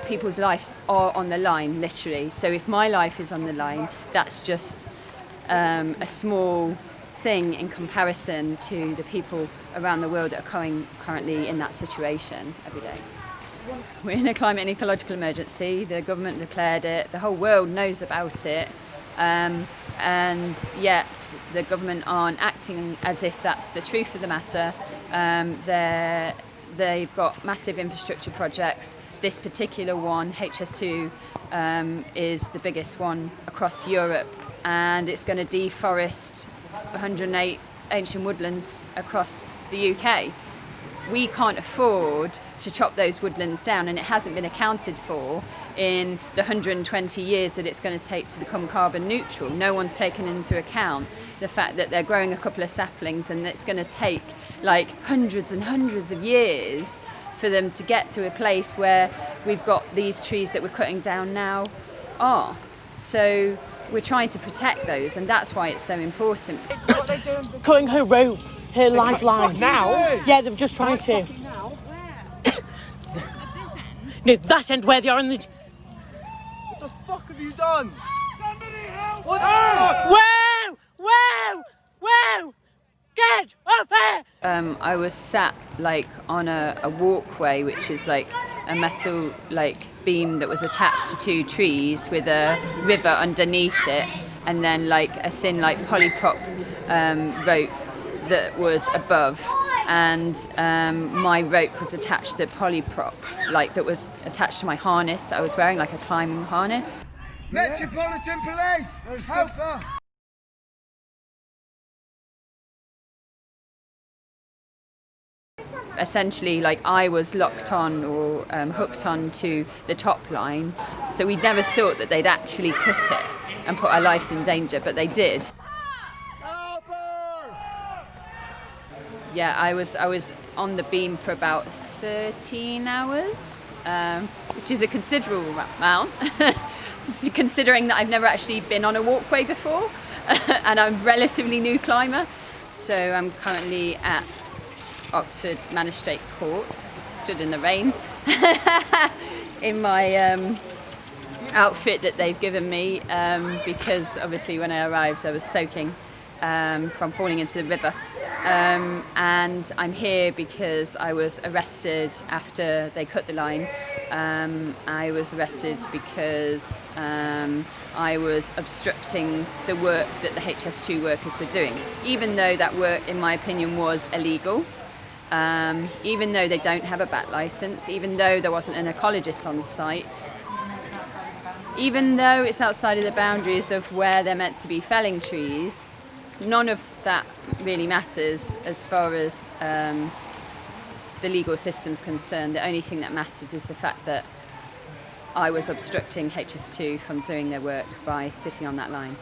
People's lives are on the line, literally. So if my life is on the line, that's just a small thing in comparison to the people around the world that are currently in that situation every day. We're in a climate and ecological emergency. The government declared it. The whole world knows about it. And yet the government aren't acting as if that's the truth of the matter. They've got massive infrastructure projects. This particular one, HS2, is the biggest one across Europe, and it's going to deforest 108 ancient woodlands across the UK. We can't afford to chop those woodlands down, and it hasn't been accounted for in the 120 years that it's going to take to become carbon neutral. No one's taken into account the fact that they're growing a couple of saplings and it's going to take like hundreds and hundreds of years for them to get to a place where we've got these trees that we're cutting down now are. So we're trying to protect those, and that's why it's so important. What are they doing? Cutting her rope, her lifeline. Now? Yeah, they were just trying to. Now? Where? At this end? No, that end where they are in the... What the fuck have you done? Somebody help! What the fuck? Whoa! Whoa! Whoa! Get up here! I was sat like on a walkway, which is like a metal like beam that was attached to two trees with a river underneath it, and then like a thin like polyprop rope that was above, and my rope was attached to the polyprop, like that was attached to my harness that I was wearing, like a climbing harness. Metropolitan Police! Help her! Essentially, like I was locked on or hooked on to the top line, so we never thought that they'd actually cut it and put our lives in danger, but they did. Help her! Yeah, I was on the beam for about 13 hours, which is a considerable amount, considering that I've never actually been on a walkway before, and I'm a relatively new climber. So I'm currently at Oxford Magistrate Court, stood in the rain, in my outfit that they've given me, because obviously when I arrived I was soaking from falling into the river. And I'm here because I was arrested after they cut the line. I was arrested because I was obstructing the work that the HS2 workers were doing, even though that work, in my opinion, was illegal. Even though they don't have a bat licence, even though there wasn't an ecologist on site, even though it's outside of the boundaries of where they're meant to be felling trees, none of that really matters as far as the legal system's concerned. The only thing that matters is the fact that I was obstructing HS2 from doing their work by sitting on that line.